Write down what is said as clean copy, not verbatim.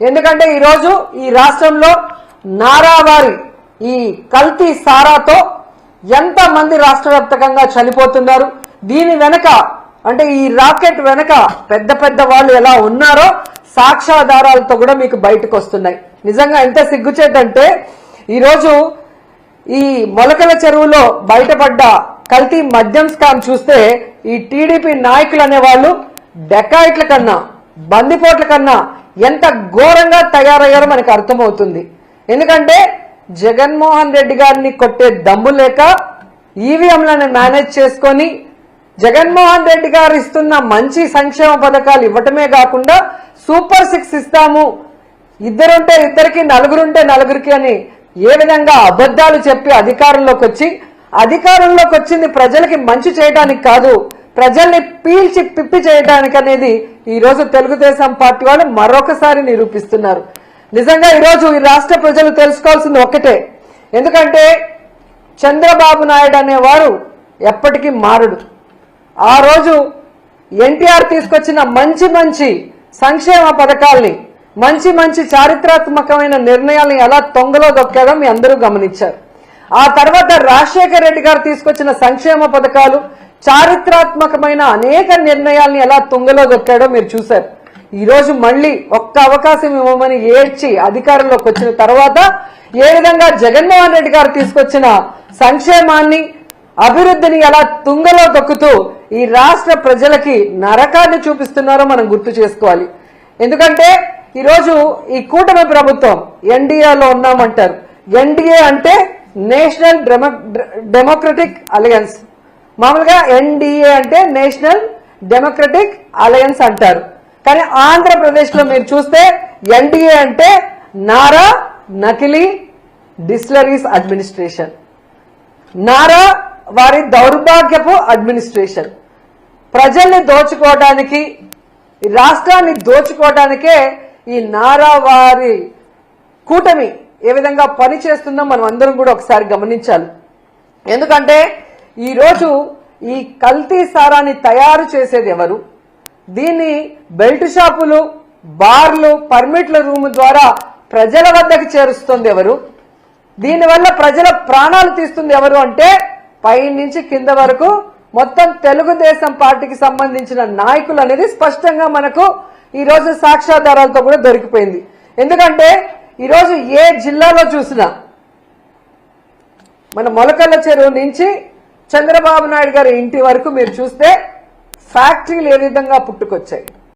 ఎందుకంటే ఈరోజు ఈ రాష్ట్రంలో నారావారి ఈ కల్తీ సారాతో ఎంతమంది రాష్ట్ర వ్యాప్తంగా చనిపోతున్నారు, దీని వెనక అంటే ఈ రాకెట్ వెనక పెద్ద పెద్ద వాళ్ళు ఎలా ఉన్నారో సాక్ష్యాధారాలతో కూడా మీకు బయటకు వస్తున్నాయి. నిజంగా ఎంత సిగ్గుచేటంటే ఈరోజు ఈ మొలకల చెరువులో బయటపడ్డ కల్తీ మద్యం స్కామ్ చూస్తే ఈ టీడీపీ నాయకులు అనేవాళ్ళు డెకాయిట్ల కన్నా బందిపోట్ల కన్నా ఎంత ఘోరంగా తయారయ్యారో మనకు అర్థమవుతుంది. ఎందుకంటే జగన్మోహన్ రెడ్డి గారిని కొట్టే దమ్ము లేక ఈవీఎంలను మేనేజ్ చేసుకొని జగన్మోహన్ రెడ్డి గారు ఇస్తున్న మంచి సంక్షేమ పథకాలు ఇవ్వటమే కాకుండా సూపర్ 6 ఇస్తాము, ఇద్దరుంటే ఇద్దరికి నలుగురుంటే నలుగురికి అని ఏ విధంగా అబద్ధాలు చెప్పి అధికారంలోకి వచ్చింది ప్రజలకి మంచి చేయడానికి కాదు, ప్రజల్ని పీల్చి పిప్పి చేయడానికి అనేది ఈ రోజు తెలుగుదేశం పార్టీ వాళ్ళు మరొకసారి నిరూపిస్తున్నారు. నిజంగా ఈరోజు ఈ రాష్ట్ర ప్రజలు తెలుసుకోవాల్సింది ఒక్కటే, ఎందుకంటే చంద్రబాబు నాయుడు అనేవారు ఎప్పటికీ మారడు. ఆ రోజు ఎన్టీఆర్ తీసుకొచ్చిన మంచి మంచి సంక్షేమ పథకాల్ని మంచి చారిత్రాత్మకమైన నిర్ణయాలను ఎలా తొంగలో దొక్కాడో మీ అందరూ గమనించారు. ఆ తర్వాత రాజశేఖర రెడ్డి గారు తీసుకొచ్చిన సంక్షేమ పథకాలు చారిత్రాత్మకమైన అనేక నిర్ణయాల్ని ఎలా తుంగలో దొక్కాడో మీరు చూశారు. ఈ రోజు మళ్ళీ ఒక్క అవకాశం ఇవ్వమని ఏడ్చి అధికారంలోకి వచ్చిన తర్వాత ఏ విధంగా జగన్మోహన్ రెడ్డి గారు తీసుకొచ్చిన సంక్షేమాన్ని అభివృద్ధిని ఎలా తుంగలో దొక్కుతూ ఈ రాష్ట్ర ప్రజలకి నరకాన్ని చూపిస్తున్నారో మనం గుర్తు చేసుకోవాలి. ఎందుకంటే ఈరోజు ఈ కూటమి ప్రభుత్వం ఎన్డీఏలో ఉన్నామంటారు. ఎన్డీఏ అంటే నేషనల్ డెమోక్రటిక్ అలయన్స్, మామూలుగా ఎన్డీఏ అంటే నేషనల్ డెమోక్రటిక్ అలయన్స్ అంటారు. కానీ ఆంధ్రప్రదేశ్ లో మీరు చూస్తే ఎన్డీఏ అంటే నారా నకిలీ డిస్టిలరీస్ అడ్మినిస్ట్రేషన్, నారా వారి దౌర్భాగ్యపు అడ్మినిస్ట్రేషన్. ప్రజల్ని దోచుకోవడానికి, రాష్ట్రాన్ని దోచుకోవడానికే ఈ నారా వారి కూటమి ఏ విధంగా పని చేస్తుందో మనం అందరం కూడా ఒకసారి గమనించాలి. ఎందుకంటే ఈరోజు ఈ కల్తీ సారాన్ని తయారు చేసేది ఎవరు, దీన్ని బెల్ట్ షాపులు, బార్లు, పర్మిట్ల రూమ్ ద్వారా ప్రజల వద్దకు చేరుస్తుంది ఎవరు, దీనివల్ల ప్రజల ప్రాణాలు తీస్తుంది ఎవరు అంటే పై నుంచి కింద వరకు మొత్తం తెలుగుదేశం పార్టీకి సంబంధించిన నాయకులు అనేది స్పష్టంగా మనకు ఈ రోజు సాక్ష్యాధారాలతో కూడా దొరికిపోయింది. ఎందుకంటే ఈరోజు ఏ జిల్లాలో చూసినా మన మొలకల చెరువు నుంచి చంద్రబాబు నాయుడు గారి ఇంటి వరకు మీరు చూస్తే ఫ్యాక్టరీలు ఏ విధంగా పుట్టుకొచ్చాయి.